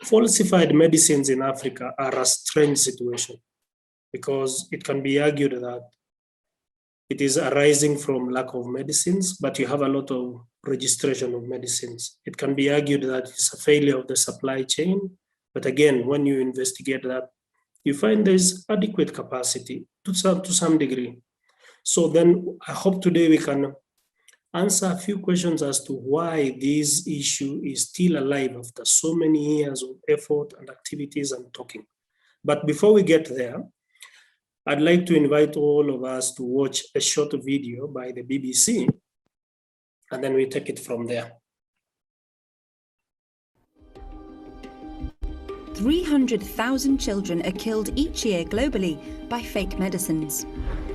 falsified medicines in Africa are a strange situation because it can be argued that it is arising from lack of medicines, but you have a lot of registration of medicines. It can be argued that it's a failure of the supply chain, but again, when you investigate that, you find there's adequate capacity to some degree. So then I hope today we can answer a few questions as to why this issue is still alive after so many years of effort and activities and talking. But before we get there, I'd like to invite all of us to watch a short video by the BBC, and then we take it from there. 300,000 children are killed each year globally by fake medicines,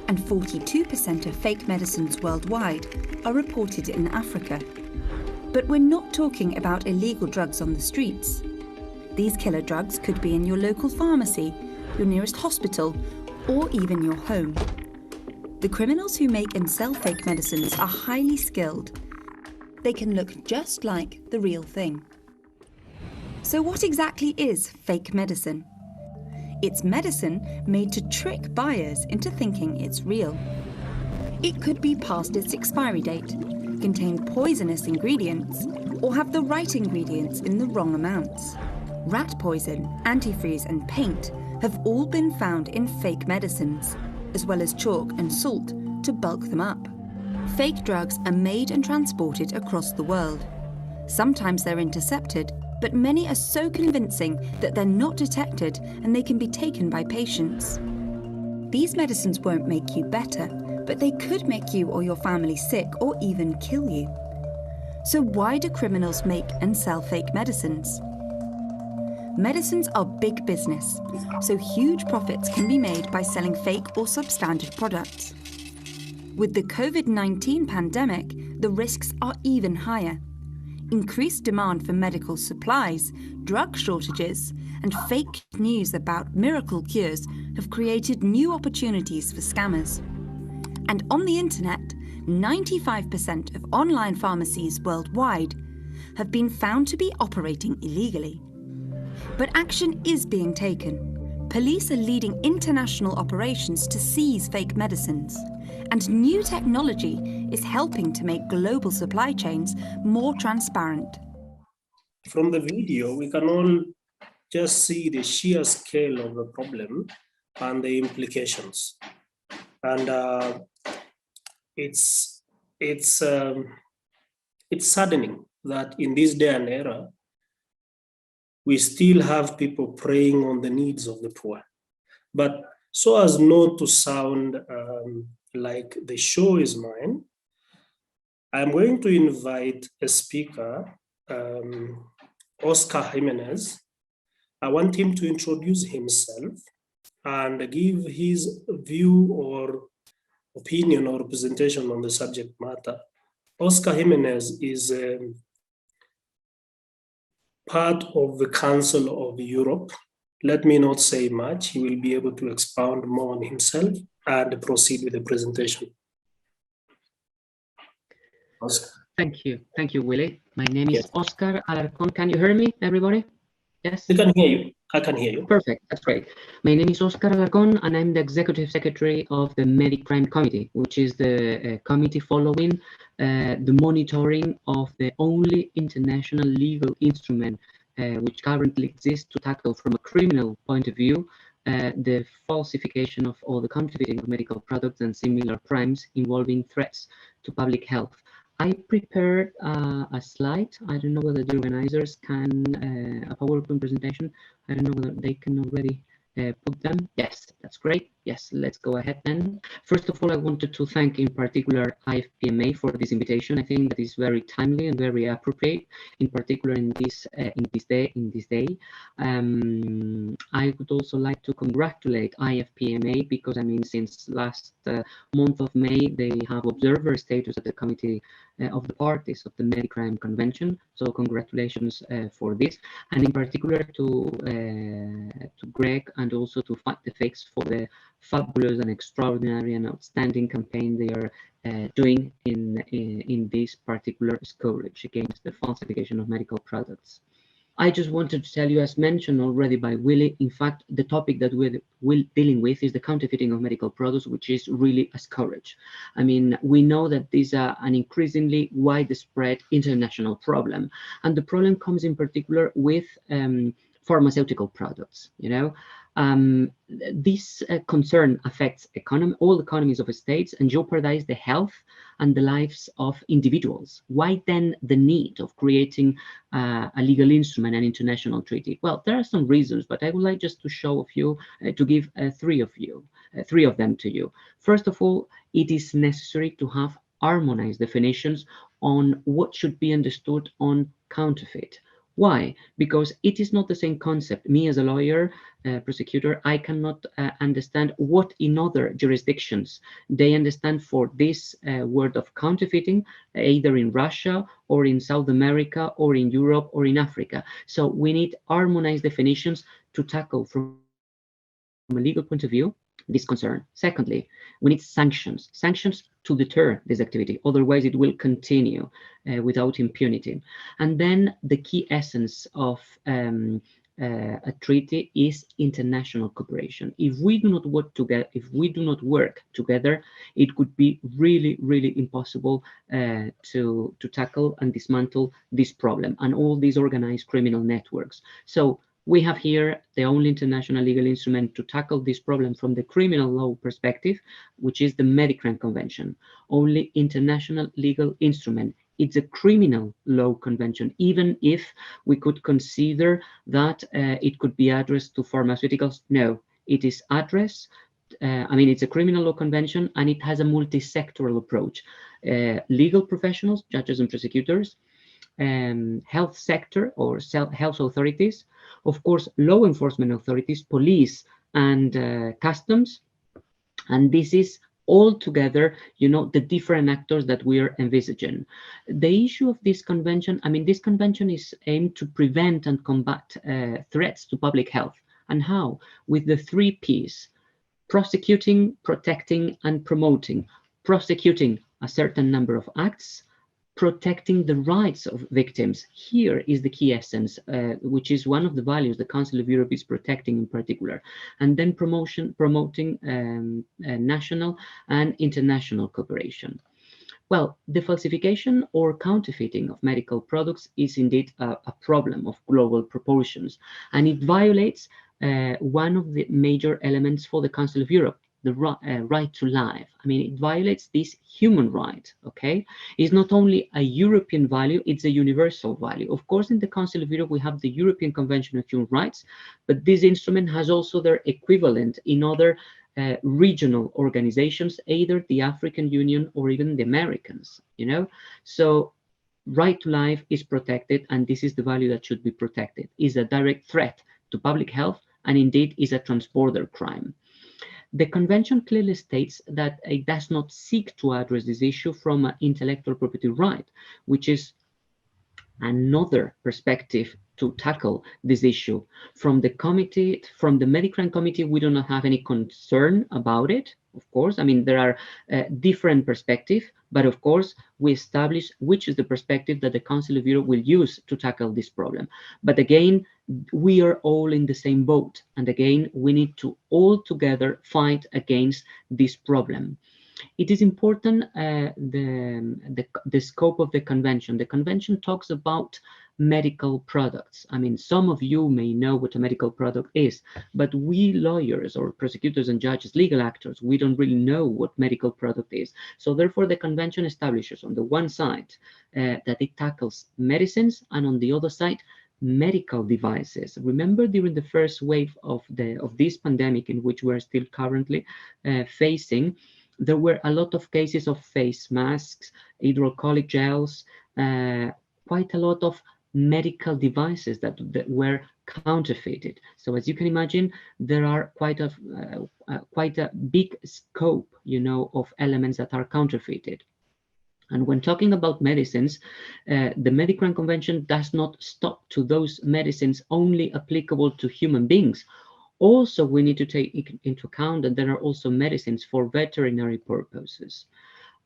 and 42% of fake medicines worldwide are reported in Africa. But we're not talking about illegal drugs on the streets. These killer drugs could be in your local pharmacy, your nearest hospital, or even your home. The criminals who make and sell fake medicines are highly skilled. They can look just like the real thing. So what exactly is fake medicine? It's medicine made to trick buyers into thinking it's real. It could be past its expiry date, contain poisonous ingredients, or have the right ingredients in the wrong amounts. Rat poison, antifreeze, and paint have all been found in fake medicines, as well as chalk and salt to bulk them up. Fake drugs are made and transported across the world. Sometimes they're intercepted, but many are so convincing that they're not detected and they can be taken by patients. These medicines won't make you better, but they could make you or your family sick or even kill you. So why do criminals make and sell fake medicines? Medicines are big business, so huge profits can be made by selling fake or substandard products. With the COVID-19 pandemic, the risks are even higher. Increased demand for medical supplies, drug shortages, and fake news about miracle cures have created new opportunities for scammers. And on the internet, 95% of online pharmacies worldwide have been found to be operating illegally. But action is being taken. Police are leading international operations to seize fake medicines, and new technology is helping to make global supply chains more transparent. From the video, we can all just see the sheer scale of the problem and the implications. And it's saddening that in this day and era, we still have people preying on the needs of the poor. But so as not to sound like the show is mine, I'm going to invite a speaker, Oscar Jimenez. I want him to introduce himself and give his view or opinion or presentation on the subject matter. Oscar Jimenez is part of the Council of Europe. Let me not say much. He will be able to expound more on himself and proceed with the presentation. Oscar. Thank you, Willie. My name is Oscar Alarcón. Can you hear me, everybody? Yes? I can hear you. I can hear you. Perfect, that's great. My name is Oscar Alarcón, and I'm the Executive Secretary of the Medicrime Committee, which is the committee following the monitoring of the only international legal instrument which currently exists to tackle from a criminal point of view the falsification of all the counterfeiting of medical products and similar crimes involving threats to public health. I prepared a slide. I don't know whether the organizers can, a PowerPoint presentation. I don't know whether they can already put them. Yes, that's great. Yes, let's go ahead then. First of all, I wanted to thank in particular IFPMA for this invitation. I think that is very timely and very appropriate, in particular in this day. I would also like to congratulate IFPMA because I mean, since last month of May, they have observer status at the Committee of the Parties of the Medicrime Convention. So congratulations for this, and in particular to Greg and also to Fight the Fakes for the fabulous and extraordinary and outstanding campaign they are doing in this particular scourge against the falsification of medical products. I just wanted to tell you, as mentioned already by Willie, in fact, the topic that we're dealing with is the counterfeiting of medical products, which is really a scourge. I mean, we know that this is an increasingly widespread international problem, and the problem comes in particular with pharmaceutical products. This concern affects all economies of states and jeopardize the health and the lives of individuals. Why then the need of creating a legal instrument, an international treaty? Well, there are some reasons, but I would like just to show a few, to give three of them to you. First of all, it is necessary to have harmonized definitions on what should be understood on counterfeit. Why? Because it is not the same concept. Me as a lawyer, prosecutor, I cannot understand what in other jurisdictions they understand for this word of counterfeiting, either in Russia or in South America or in Europe or in Africa. So we need harmonized definitions to tackle from a legal point of view this concern. Secondly, we need sanctions to deter this activity. Otherwise, it will continue without impunity. And then the key essence of a treaty is international cooperation. If we do not work together, it could be really, really impossible to tackle and dismantle this problem and all these organized criminal networks. So we have here the only international legal instrument to tackle this problem from the criminal law perspective, which is the Medicare Convention. Only international legal instrument. It's a criminal law convention, even if we could consider that it could be addressed to pharmaceuticals. No, it is addressed. It's a criminal law convention, and it has a multi-sectoral approach. Legal professionals, judges and prosecutors, health sector or health authorities, of course, law enforcement authorities, police and customs, and this is all together, the different actors that we are envisaging. The issue of this convention, this convention is aimed to prevent and combat threats to public health. And how? With the 3 Ps: prosecuting, protecting, and promoting. Prosecuting a certain number of acts, protecting the rights of victims. Here is the key essence, which is one of the values the Council of Europe is protecting in particular. And then promoting national and international cooperation. Well, the falsification or counterfeiting of medical products is indeed a problem of global proportions, and it violates one of the major elements for the Council of Europe, the right to life. It violates this human right, okay? It's not only a European value, it's a universal value. Of course, in the Council of Europe, we have the European Convention of Human Rights, but this instrument has also their equivalent in other regional organizations, either the African Union or even the Americans, So right to life is protected, and this is the value that should be protected. It's a direct threat to public health, and indeed is a transborder crime. The convention clearly states that it does not seek to address this issue from an intellectual property right, which is another perspective to tackle this issue. From the Medicare Committee, we do not have any concern about it, of course. There are different perspectives, but of course, we establish which is the perspective that the Council of Europe will use to tackle this problem. But again, we are all in the same boat. And again, we need to all together fight against this problem. It is important, the scope of the convention. The convention talks about medical products. Some of you may know what a medical product is, but we lawyers or prosecutors and judges, legal actors, we don't really know what medical product is. So therefore, the convention establishes on the one side that it tackles medicines, and on the other side, medical devices. Remember, during the first wave of this pandemic, in which we're still currently facing, there were a lot of cases of face masks, hydroalcoholic gels, quite a lot of medical devices that were counterfeited. So as you can imagine, there are quite a big scope, of elements that are counterfeited. And when talking about medicines, the Medicare Convention does not stop to those medicines only applicable to human beings. Also, we need to take into account that there are also medicines for veterinary purposes.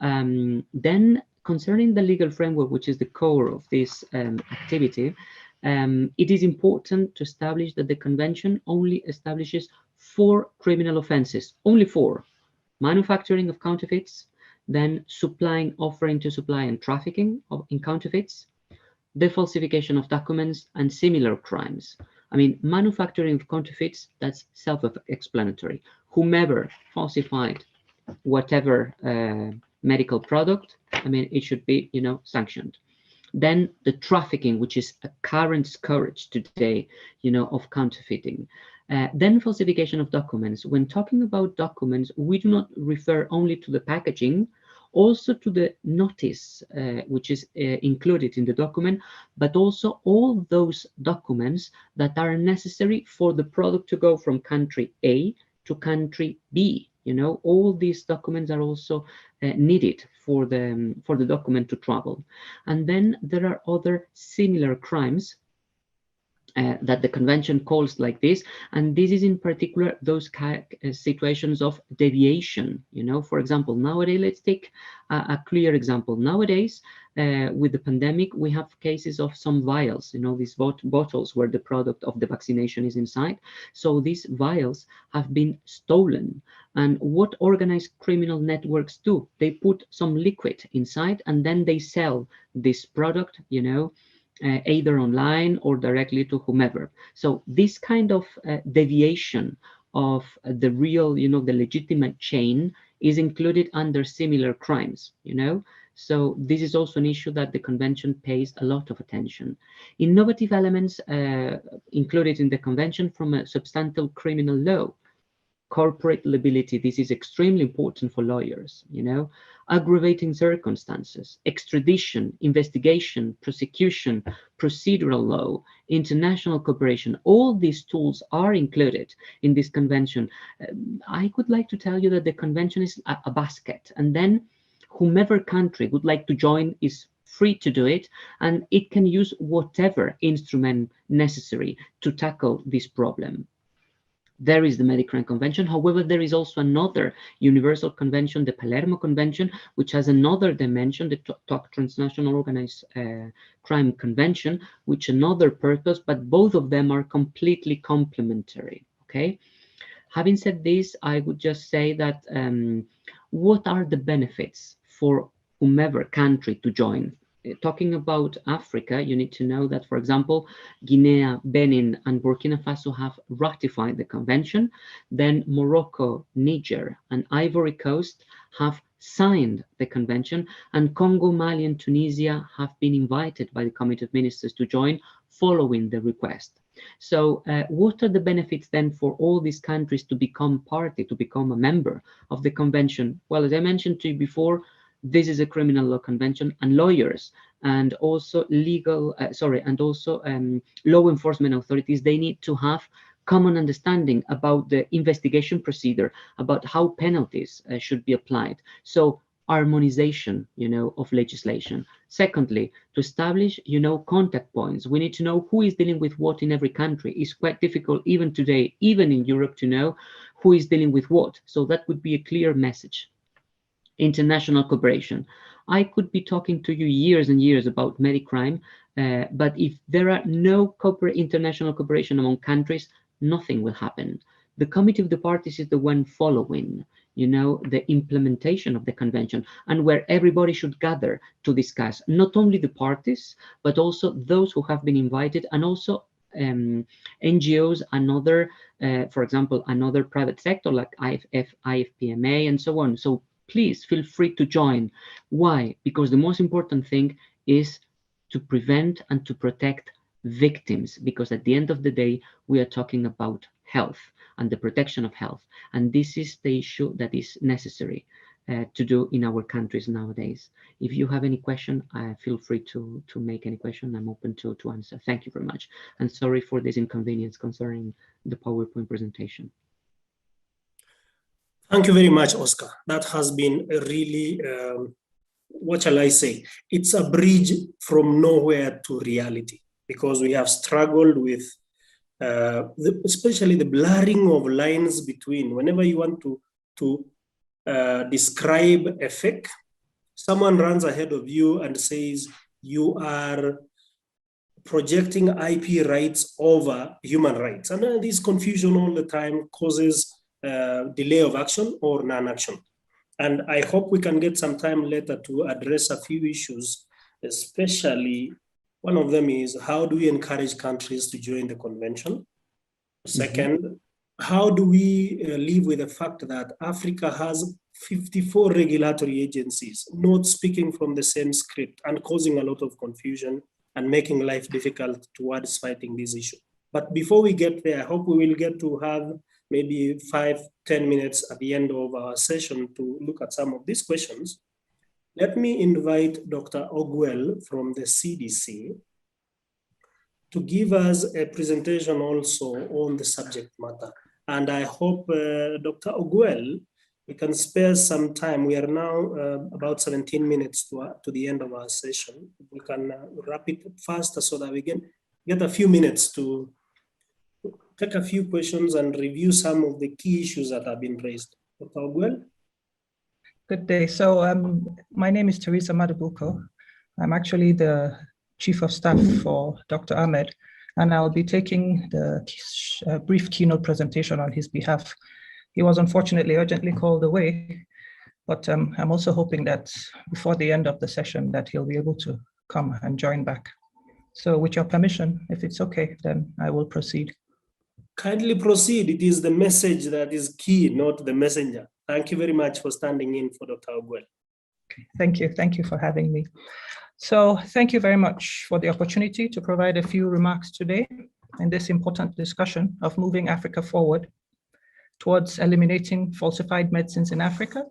Then, concerning the legal framework, which is the core of this activity, It is important to establish that the convention only establishes 4 criminal offenses, only 4: manufacturing of counterfeits, then supplying, offering to supply, and trafficking in counterfeits, the falsification of documents, and similar crimes. I mean, manufacturing of counterfeits, that's self-explanatory. Whomever falsified whatever medical product, I mean, it should be, sanctioned. Then the trafficking, which is a current scourge today, of counterfeiting. Then falsification of documents. When talking about documents, we do not refer only to the packaging, also to the notice, which is included in the document, but also all those documents that are necessary for the product to go from country A to country B. All these documents are also needed for the document to travel. And then there are other similar crimes that the convention calls like this, and this is in particular those situations of deviation. For example, nowadays, let's take a clear example. Nowadays, with the pandemic, we have cases of some vials, these bottles where the product of the vaccination is inside. So these vials have been stolen. And what organized criminal networks do? They put some liquid inside and then they sell this product, either online or directly to whomever. So this kind of deviation of the real, the legitimate chain is included under similar crimes, So this is also an issue that the convention pays a lot of attention. Innovative elements included in the convention from a substantive criminal law. Corporate liability, this is extremely important for lawyers, aggravating circumstances, extradition, investigation, prosecution, procedural law, international cooperation, all these tools are included in this convention. I would like to tell you that the convention is a basket, and then whomever country would like to join is free to do it, and it can use whatever instrument necessary to tackle this problem. There is the Medicare Convention. However, there is also another universal convention, the Palermo Convention, which has another dimension, the Transnational Organized Crime Convention, which another purpose, but both of them are completely complementary, okay? Having said this, I would just say that what are the benefits for whomever country to join? Talking about Africa, you need to know that, for example, Guinea, Benin, and Burkina Faso have ratified the convention. Then Morocco, Niger, and Ivory Coast have signed the convention, and Congo, Mali, and Tunisia have been invited by the Committee of Ministers to join following the request. So what are the benefits then for all these countries to become party, to become a member of the convention? Well, as I mentioned to you before, this is a criminal law convention, and lawyers and also law enforcement authorities, they need to have common understanding about the investigation procedure, about how penalties should be applied. So harmonization, of legislation. Secondly, to establish, contact points. We need to know who is dealing with what in every country. It's quite difficult even today, even in Europe, to know who is dealing with what. So that would be a clear message. International cooperation. I could be talking to you years and years about medicrime, but if there are no international cooperation among countries, nothing will happen. The Committee of the Parties is the one following, the implementation of the convention, and where everybody should gather to discuss, not only the parties, but also those who have been invited, and also NGOs and other, for example, another private sector like IFPMA and so on. So please feel free to join. Why? Because the most important thing is to prevent and to protect victims, because at the end of the day, we are talking about health and the protection of health. And this is the issue that is necessary to do in our countries nowadays. If you have any question, feel free to make any question. I'm open to answer. Thank you very much. And sorry for this inconvenience concerning the PowerPoint presentation. Thank you very much, Oscar. That has been a really, what shall I say? It's a bridge from nowhere to reality, because we have struggled with especially the blurring of lines between, whenever you want to describe a fake, someone runs ahead of you and says you are projecting IP rights over human rights. And this confusion all the time causes delay of action or non-action. And I hope we can get some time later to address a few issues, especially one of them is how do we encourage countries to join the convention? Second, how do we live with the fact that Africa has 54 regulatory agencies not speaking from the same script and causing a lot of confusion and making life difficult towards fighting this issue. But before we get there, I hope we will get to have maybe 5-10 minutes at the end of our session to look at some of these questions. Let me invite Dr. Ogwell from the CDC to give us a presentation also on the subject matter. And I hope, Dr. Ogwell, we can spare some time. We are now about 17 minutes to the end of our session. We can wrap it faster so that we can get a few minutes to take a few questions and review some of the key issues that have been raised. Dr. Ogwell? Good day. So my name is Teresa Madabuko. I'm actually the Chief of Staff for Dr. Ahmed, and I'll be taking the brief keynote presentation on his behalf. He was unfortunately urgently called away, but I'm also hoping that before the end of the session that he'll be able to come and join back. So with your permission, if it's okay, then I will proceed. Kindly proceed. It is the message that is key, not the messenger. Thank you very much for standing in for Dr. Ogwell. Okay, thank you. Thank you for having me. So thank you very much for the opportunity to provide a few remarks today in this important discussion of moving Africa forward towards eliminating falsified medicines in Africa,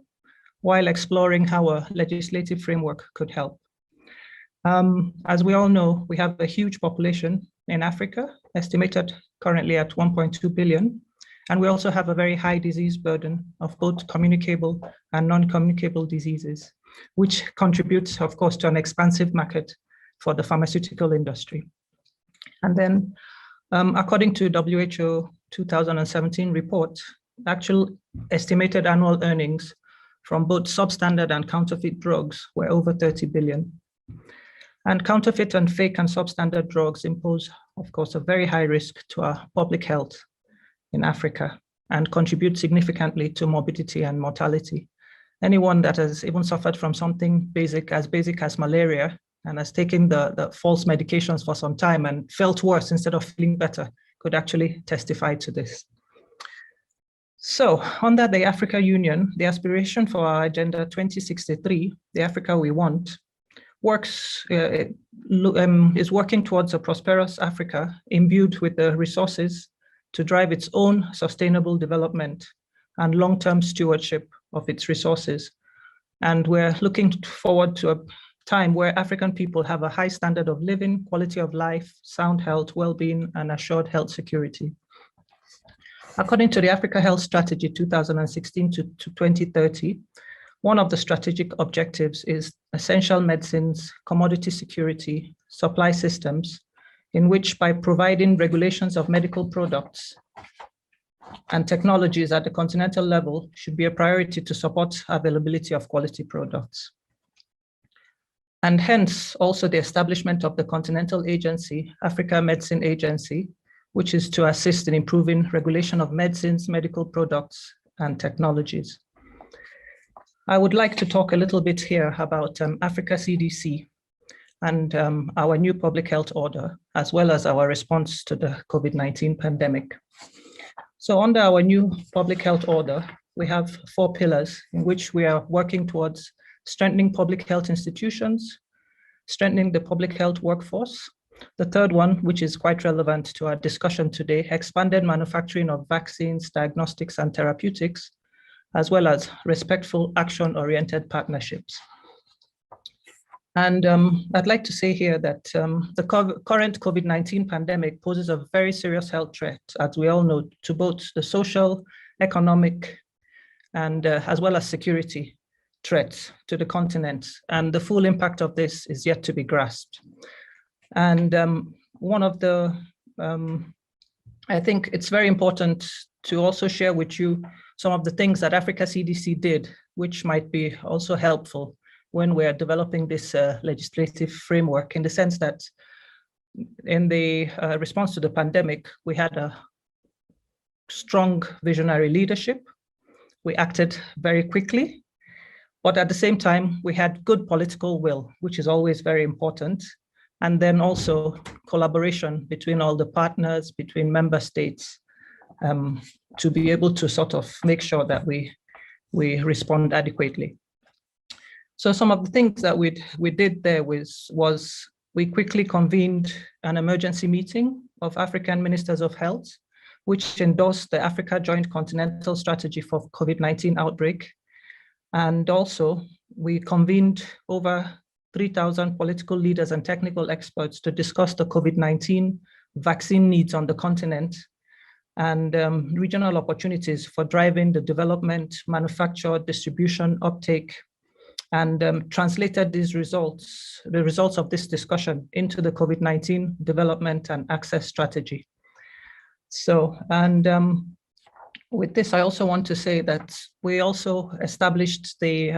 while exploring how a legislative framework could help. As we all know, we have a huge population in Africa, estimated currently at 1.2 billion, and we also have a very high disease burden of both communicable and non-communicable diseases, which contributes, of course, to an expansive market for the pharmaceutical industry. And then, according to WHO 2017 report, actual estimated annual earnings from both substandard and counterfeit drugs were over 30 billion. And counterfeit and fake and substandard drugs impose, of course, a very high risk to our public health in Africa and contribute significantly to morbidity and mortality. Anyone that has even suffered from something basic as malaria and has taken the false medications for some time and felt worse instead of feeling better could actually testify to this. So under the Africa Union, the aspiration for our Agenda 2063, the Africa we want, is working towards a prosperous Africa imbued with the resources to drive its own sustainable development and long-term stewardship of its resources. And we're looking forward to a time where African people have a high standard of living, quality of life, sound health, well-being, and assured health security. According to the Africa Health Strategy 2016 to 2030, one of the strategic objectives is essential medicines, commodity security, supply systems, in which by providing regulations of medical products and technologies at the continental level should be a priority to support availability of quality products. And hence also the establishment of the Continental Agency, Africa Medicine Agency, which is to assist in improving regulation of medicines, medical products, and technologies. I would like to talk a little bit here about Africa CDC and our new public health order, as well as our response to the COVID-19 pandemic. So under our new public health order, we have 4 pillars in which we are working towards strengthening public health institutions, strengthening the public health workforce. The third one, which is quite relevant to our discussion today, expanded manufacturing of vaccines, diagnostics, and therapeutics, as well as respectful action-oriented partnerships. And I'd like to say here that the current COVID-19 pandemic poses a very serious health threat, as we all know, to both the social, economic, and as well as security threats to the continent. And the full impact of this is yet to be grasped. And one of the, I think it's very important to also share with you some of the things that Africa CDC did, which might be also helpful when we're developing this legislative framework, in the sense that in the response to the pandemic, we had a strong visionary leadership. We acted very quickly, but at the same time, we had good political will, which is always very important. And then also collaboration between all the partners, between member states, to be able to sort of make sure that we respond adequately. So some of the things that we did there was we quickly convened an emergency meeting of African ministers of health, which endorsed the Africa Joint Continental Strategy for COVID-19 outbreak. And also we convened over 3,000 political leaders and technical experts to discuss the COVID-19 vaccine needs on the continent and regional opportunities for driving the development, manufacture, distribution, uptake, and translated these results, the results of this discussion, into the COVID-19 development and access strategy. So, and with this, I also want to say that we also established the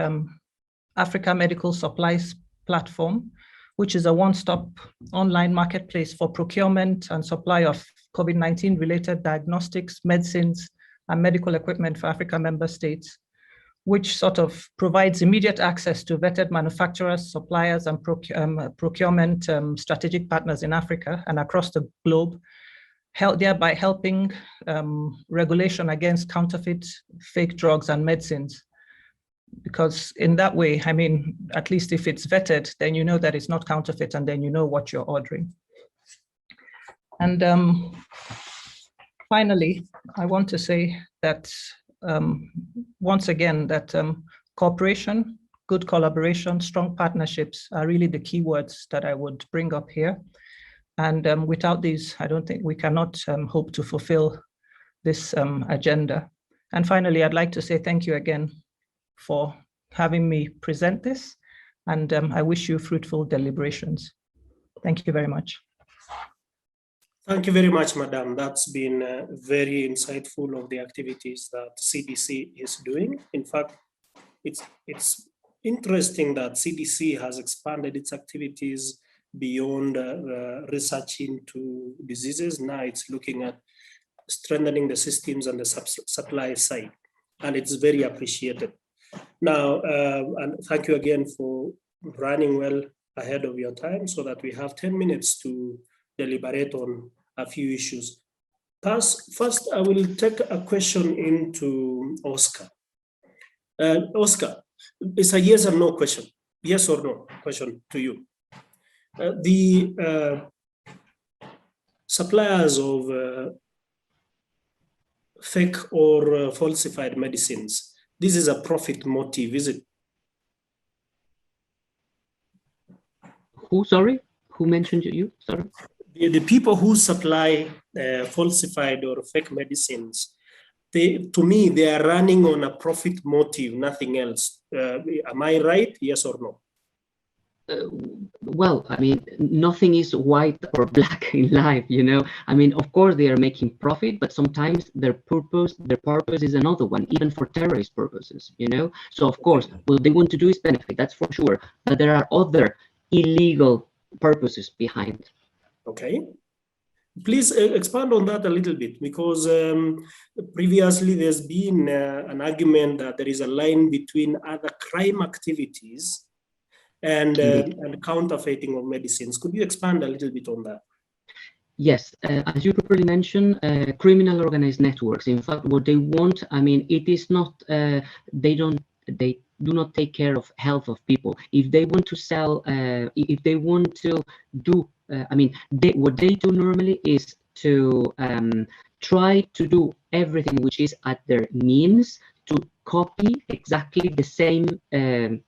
Africa Medical Supplies Platform, which is a one-stop online marketplace for procurement and supply of COVID-19 related diagnostics, medicines, and medical equipment for Africa member states, which sort of provides immediate access to vetted manufacturers, suppliers, and procurement strategic partners in Africa and across the globe, thereby helping regulation against counterfeit, fake drugs and medicines. Because in that way, I mean, at least if it's vetted, then you know that it's not counterfeit and then you know what you're ordering. And finally, I want to say that once again, that cooperation, good collaboration, strong partnerships are really the key words that I would bring up here. And without these, I don't think we cannot hope to fulfill this agenda. And finally, I'd like to say thank you again for having me present this. And I wish you fruitful deliberations. Thank you very much. Thank you very much, Madam. That's been very insightful of the activities that CDC is doing. In fact, it's interesting that CDC has expanded its activities beyond research into diseases. Now it's looking at strengthening the systems and the supply side, and it's very appreciated. Now, and thank you again for running well ahead of your time so that we have 10 minutes to deliberate on a few issues. First, I will take a question into Oscar. Oscar, it's a yes or no question. Yes or no question to you. The suppliers of fake or falsified medicines, this is a profit motive, is it? Who, sorry? Who mentioned you? Sorry. The people who supply falsified or fake medicines, to me, they are running on a profit motive, nothing else. Am I right? Yes or no? Well, I mean, nothing is white or black in life, you know. I mean, of course, they are making profit, but sometimes their purpose is another one, even for terrorist purposes, you know. So, of course, what they want to do is benefit, that's for sure. But there are other illegal purposes behind. Okay. Please expand on that a little bit, because previously there's been an argument that there is a line between other crime activities and counterfeiting of medicines. Could you expand a little bit on that? Yes, as you properly mentioned, criminal organized networks. In fact, what they want, I mean, it is not, they do not take care of health of people. If they want to sell, if they want to do, I mean, what they do normally is to try to do everything which is at their means to copy exactly the same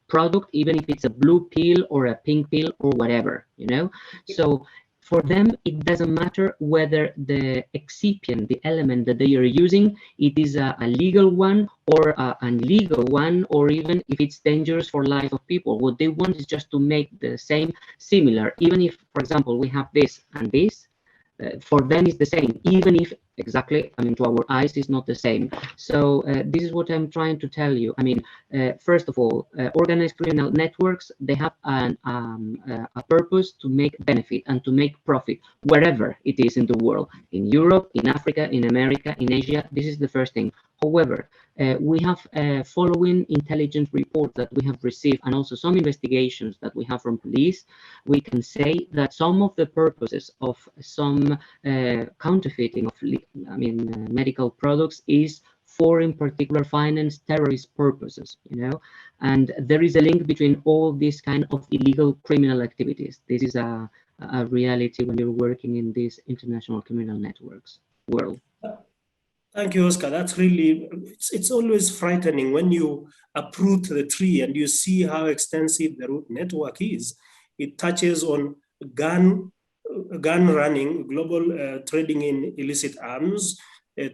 product, even if it's a blue pill or a pink pill or whatever, you know. So for them, it doesn't matter whether the excipient, the element that they are using, it is a legal one or an illegal one, or even if it's dangerous for life of people. What they want is just to make the same similar. Even if, for example, we have this and this, for them it's the same. Even if exactly, I mean, to our eyes is not the same. So this is what I'm trying to tell you. I mean, first of all, organized criminal networks, they have a purpose to make benefit and to make profit wherever it is in the world, in Europe, in Africa, in America, in Asia. This is the first thing. However, we have following intelligence reports that we have received, and also some investigations that we have from police. We can say that some of the purposes of some counterfeiting of, medical products is for, in particular, finance terrorist purposes, and there is a link between all these kind of illegal criminal activities. This is a reality when you're working in these international criminal networks world. Thank you, Oscar. That's really, it's always frightening when you uproot the tree and you see how extensive the root network is. It touches on gun running, global trading in illicit arms,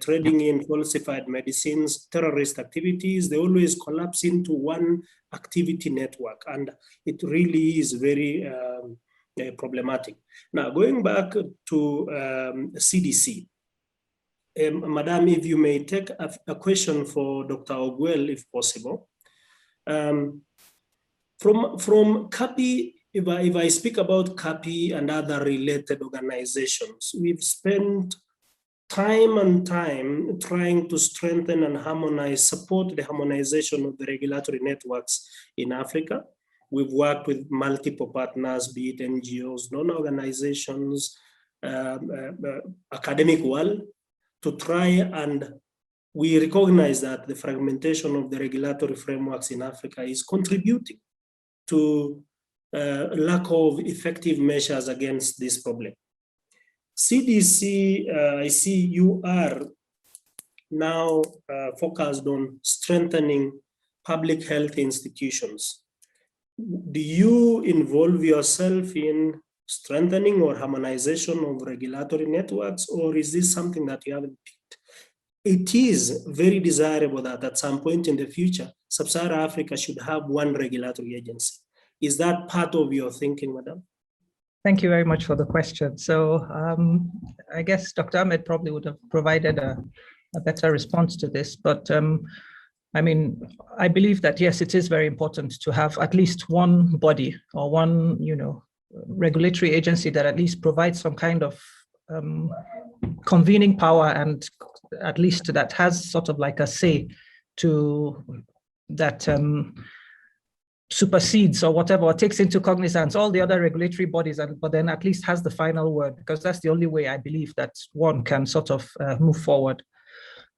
trading in falsified medicines, terrorist activities. They always collapse into one activity network, and it really is very problematic. Now, going back to CDC, Madam, if you may take a question for Dr. Ogwell, if possible. From CAPI, if I speak about CAPI and other related organizations, we've spent time and time trying to strengthen and harmonize, support the harmonization of the regulatory networks in Africa. We've worked with multiple partners, be it NGOs, non-organizations, academic world, to try, and we recognize that the fragmentation of the regulatory frameworks in Africa is contributing to lack of effective measures against this problem. CDC, I see you are now focused on strengthening public health institutions. Do you involve yourself in strengthening or harmonization of regulatory networks, or is this something that you haven't picked? It is very desirable that at some point in the future, Sub-Saharan Africa should have one regulatory agency. Is that part of your thinking, Madam? Thank you very much for the question. So I guess Dr. Ahmed probably would have provided a better response to this, but I mean, I believe that, yes, it is very important to have at least one body or one, regulatory agency that at least provides some kind of convening power, and at least that has sort of like a say to that supersedes or whatever, or takes into cognizance all the other regulatory bodies, but then at least has the final word, because that's the only way I believe that one can sort of move forward.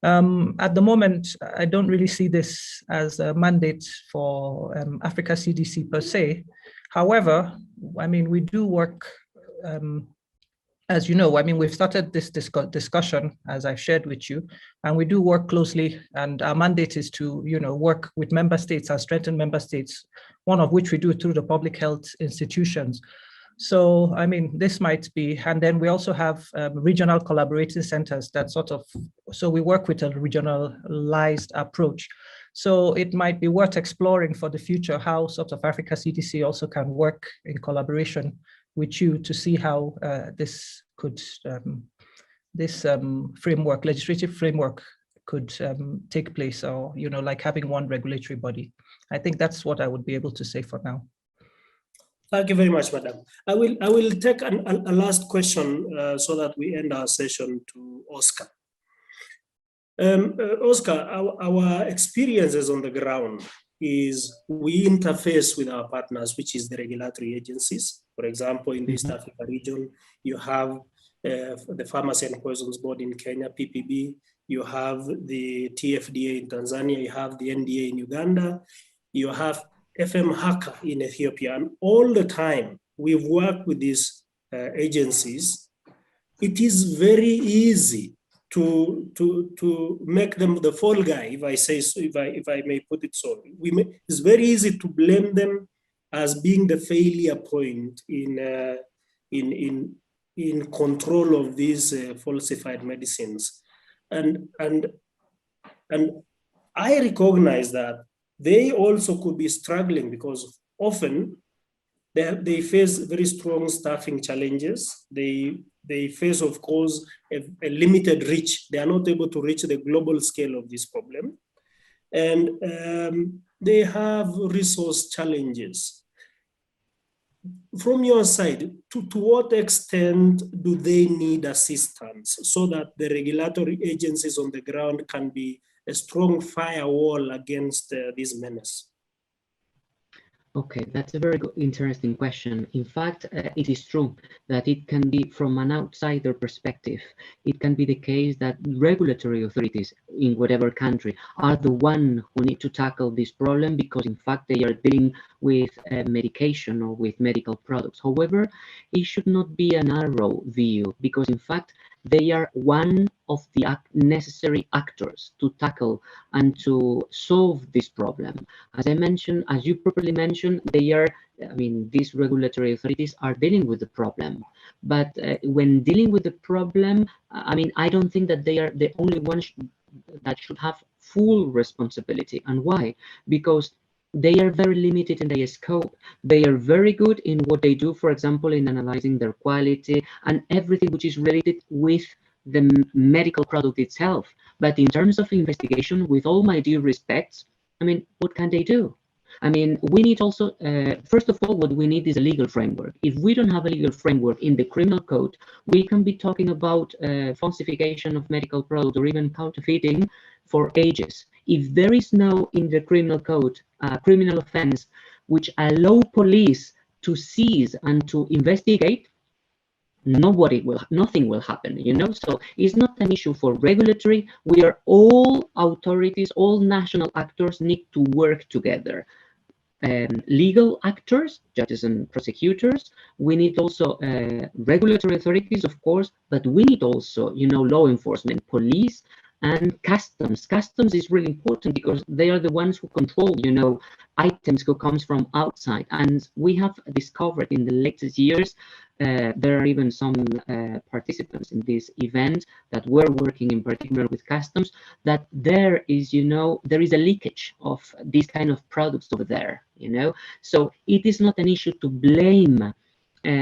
At the moment, I don't really see this as a mandate for Africa CDC per se. However, I mean, we do work, as you know, I mean, we've started this discussion, as I've shared with you, and we do work closely, and our mandate is to, work with member states and strengthen member states, one of which we do through the public health institutions. So, I mean, this might be, and then we also have regional collaborating centers that sort of, so we work with a regionalized approach. So it might be worth exploring for the future how sort of Africa CDC also can work in collaboration with you to see how this could, framework, legislative framework could take place, or, like having one regulatory body. I think that's what I would be able to say for now. Thank you very much, Madam. I will take a last question so that we end our session to Oscar. Oscar, our experiences on the ground is we interface with our partners, which is the regulatory agencies. For example, in the East Africa region, you have the Pharmacy and Poisons Board in Kenya, PPB. You have the TFDA in Tanzania. You have the NDA in Uganda. You have FM Haka in Ethiopia. And all the time we've worked with these agencies. It is very easy to make them the fall guy, if I say so, if I may put it so. It's very easy to blame them as being the failure point in control of these falsified medicines, and I recognize that they also could be struggling, because often they face very strong staffing challenges. They face, of course, a limited reach. They are not able to reach the global scale of this problem. And they have resource challenges. From your side, to what extent do they need assistance so that the regulatory agencies on the ground can be a strong firewall against this menace? Okay, that's a very good, interesting question. In fact, it is true that it can be from an outsider perspective. It can be the case that regulatory authorities in whatever country are the one who need to tackle this problem because in fact they are dealing with medication or with medical products. However, it should not be a narrow view because in fact they are one of the necessary actors to tackle and to solve this problem. As I mentioned, as you properly mentioned, they are, I mean, these regulatory authorities are dealing with the problem. But when dealing with the problem, I mean, I don't think that they are the only ones that should have full responsibility. And why? Because they are very limited in their scope. They are very good in what they do, for example, in analyzing their quality and everything which is related with the medical product itself. But in terms of investigation, with all my due respects, I mean, what can they do? I mean, we need also, first of all, what we need is a legal framework. If we don't have a legal framework in the criminal code, we can be talking about falsification of medical products or even counterfeiting for ages. If there is no in the criminal code criminal offense which allow police to seize and to investigate, nothing will happen, you know. So it's not an issue for regulatory. We are all authorities, all national actors need to work together. Legal actors, judges and prosecutors. We need also regulatory authorities, of course, but we need also, you know, law enforcement, police, and customs. Customs is really important because they are the ones who control, you know, items who comes from outside. And we have discovered in the latest years, there are even some participants in this event that were working in particular with customs, that there is, you know, there is a leakage of these kind of products over there, you know. So it is not an issue to blame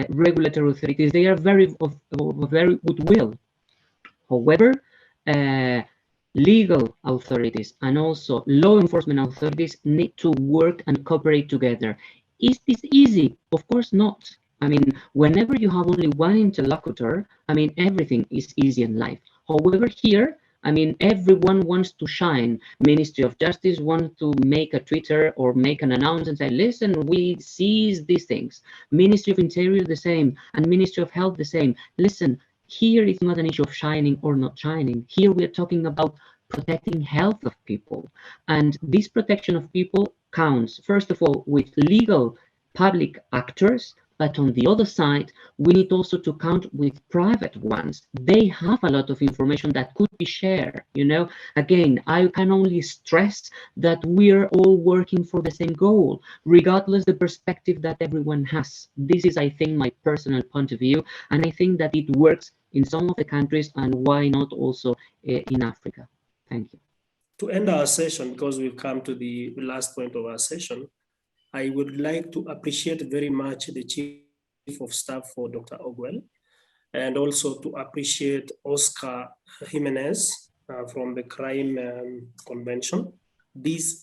regulatory authorities. They are very of very goodwill. However, legal authorities and also law enforcement authorities need to work and cooperate together. Is this easy? Of course not. I mean, whenever you have only one interlocutor, I mean, everything is easy in life. However, here, I mean, everyone wants to shine. Ministry of Justice wants to make a Twitter or make an announcement and say, listen, we seize these things. Ministry of Interior the same, and Ministry of Health the same. Listen, here it's not an issue of shining or not shining. Here we are talking about protecting health of people. And this protection of people counts, first of all, with legal public actors, but on the other side, we need also to count with private ones. They have a lot of information that could be shared, you know. Again, I can only stress that we're all working for the same goal, regardless the perspective that everyone has. This is, I think, my personal point of view, and I think that it works in some of the countries, and why not also in Africa. Thank you. To end our session, because we've come to the last point of our session, I would like to appreciate very much the Chief of Staff for Dr. Ogwell, and also to appreciate Oscar Jimenez from the Crime Convention. This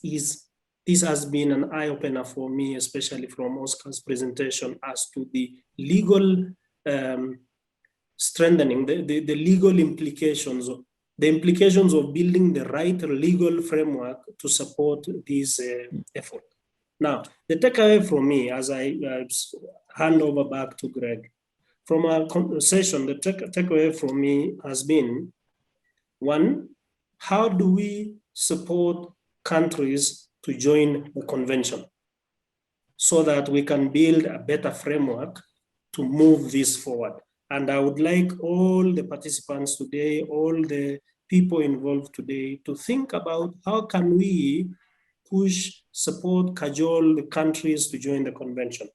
has been an eye-opener for me, especially from Oscar's presentation as to the legal strengthening, the legal implications, the implications of building the right legal framework to support this effort. Now, the takeaway from me, as I hand over back to Greg, from our conversation, the takeaway from me has been, one, how do we support countries to join the convention so that we can build a better framework to move this forward? And I would like all the participants today, all the people involved today, to think about how can we push, support, cajole the countries to join the convention.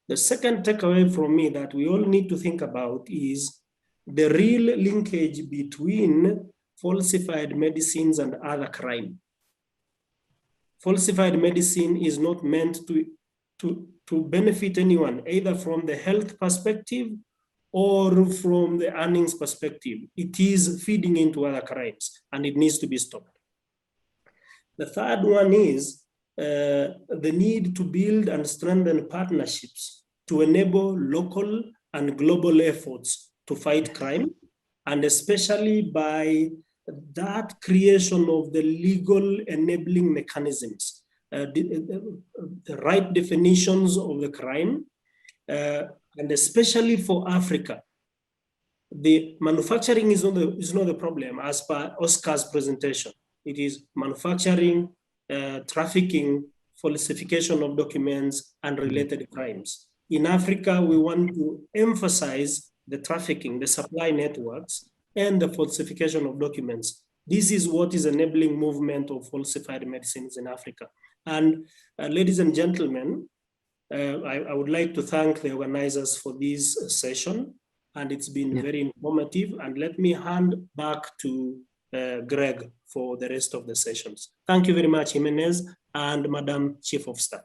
The second takeaway from me that we all need to think about is the real linkage between falsified medicines and other crime. Falsified medicine is not meant to to benefit anyone, either from the health perspective or from the earnings perspective. It is feeding into other crimes and it needs to be stopped. The third one is the need to build and strengthen partnerships to enable local and global efforts to fight crime, and especially by that creation of the legal enabling mechanisms, the right definitions of the crime, and especially for Africa. The manufacturing is not the problem, as per Oscar's presentation. It is manufacturing, trafficking, falsification of documents, and related crimes. In Africa, we want to emphasize the trafficking, the supply networks, and the falsification of documents. This is what is enabling movement of falsified medicines in Africa. And ladies and gentlemen, I would like to thank the organizers for this session, and it's been very informative. And let me hand back to Greg for the rest of the sessions. Thank you very much, Jimenez and Madam Chief of Staff.